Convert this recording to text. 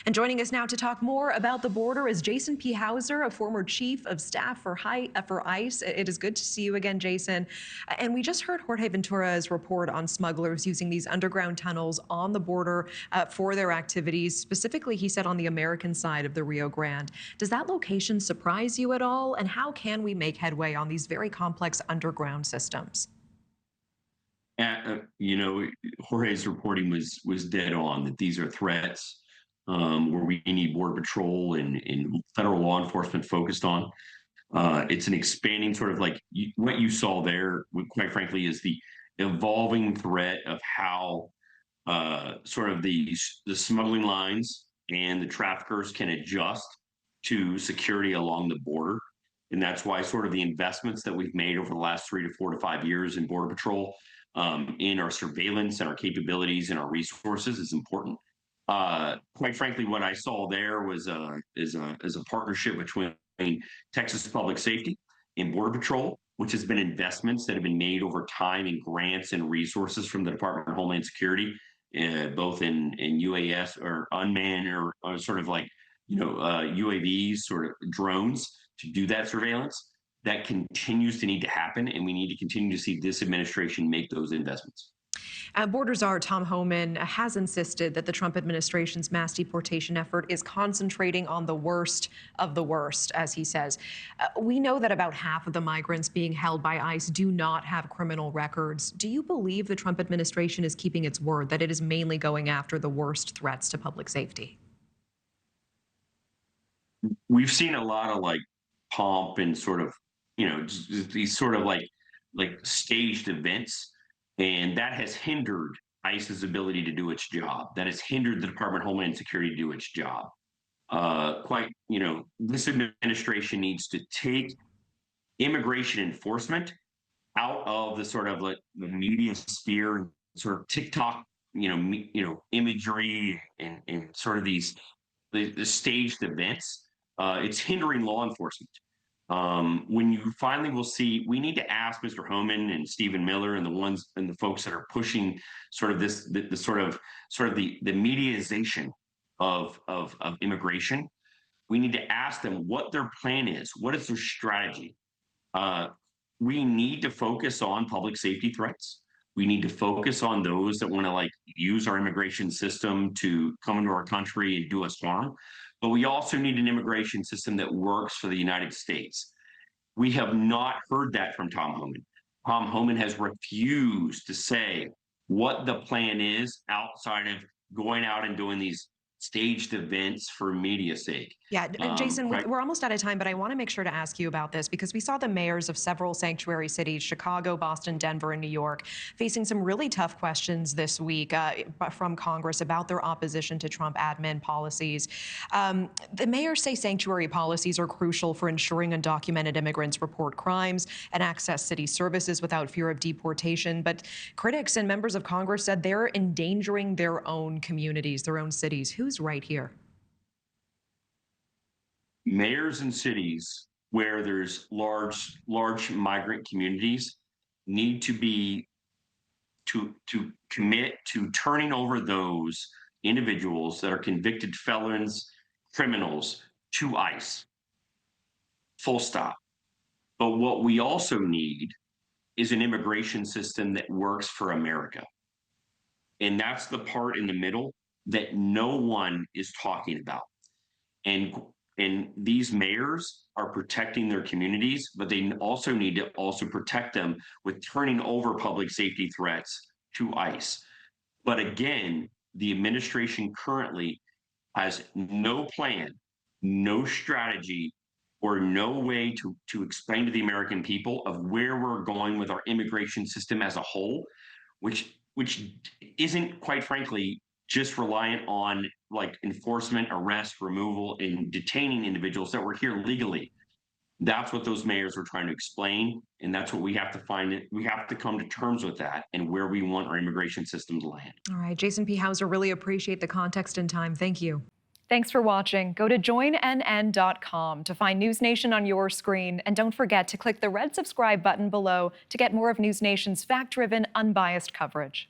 And joining us now to talk more about the border is Jason P. Hauser, a former chief of staff for ICE. It is good to see you again, Jason. And we just heard Jorge Ventura's report on smugglers using these underground tunnels on the border for their activities. Specifically, he said on the American side of the Rio Grande. Does that location surprise you at all? And how can we make headway on these very complex underground systems? Jorge's reporting was dead on that these are threats where we need Border Patrol and federal law enforcement focused on. It's an expanding sort of what you saw there, quite frankly, is the evolving threat of how sort of the smuggling lines and the traffickers can adjust to security along the border. And that's why sort of the investments that we've made over the last 3 to 4 to 5 years in Border Patrol, in our surveillance and our capabilities and our resources is important. Quite frankly, what I saw there was is a partnership between Texas Public Safety and Border Patrol, which has been investments that have been made over time in grants and resources from the Department of Homeland Security, both in UAS or unmanned or sort of UAVs, sort of drones to do that surveillance. That continues to need to happen, and we need to continue to see this administration make those investments. Border Czar Tom Homan has insisted that the Trump administration's mass deportation effort is concentrating on the worst of the worst, as he says. We know that about half of the migrants being held by ICE do not have criminal records. Do you believe the Trump administration is keeping its word that it is mainly going after the worst threats to public safety? We've seen a lot of pomp and sort of just these sort of staged events, and that has hindered ICE's ability to do its job. That has hindered the Department of Homeland Security to do its job. This administration needs to take immigration enforcement out of the sort of the media sphere, sort of TikTok, imagery and sort of the staged events. It's hindering law enforcement. When you finally will see, we need to ask Mr. Homan and Stephen Miller and the folks that are pushing sort of the sort of the mediaization of immigration. We need to ask them what their plan is. What is their strategy? We need to focus on public safety threats. We need to focus on those that want to use our immigration system to come into our country and do us harm. But we also need an immigration system that works for the United States. We have not heard that from Tom Homan. Tom Homan has refused to say what the plan is outside of going out and doing these staged events for media's sake. Yeah, Jason, we're almost out of time, but I want to make sure to ask you about this because we saw the mayors of several sanctuary cities, Chicago, Boston, Denver, and New York, facing some really tough questions this week from Congress about their opposition to Trump admin policies. The mayors say sanctuary policies are crucial for ensuring undocumented immigrants report crimes and access city services without fear of deportation. But critics and members of Congress said they're endangering their own communities, their own cities. Who's right here? Mayors in cities where there's large migrant communities need to be to commit to turning over those individuals that are convicted felons, criminals to ICE. Full stop. But what we also need is an immigration system that works for America. And that's the part in the middle that no one is talking about. And these mayors are protecting their communities, but they also need to protect them with turning over public safety threats to ICE. But again, the administration currently has no plan, no strategy, or no way to explain to the American people of where we're going with our immigration system as a whole, which isn't, quite frankly, just reliant on enforcement, arrest, removal, and detaining individuals that were here legally. That's what those mayors are trying to explain, and that's what we have to find. We have to come to terms with that and where we want our immigration system to land. All right, Jason P. Hauser, really appreciate the context and time. Thank you. Thanks for watching. Go to joinnn.com to find News Nation on your screen. And don't forget to click the red subscribe button below to get more of News Nation's fact-driven, unbiased coverage.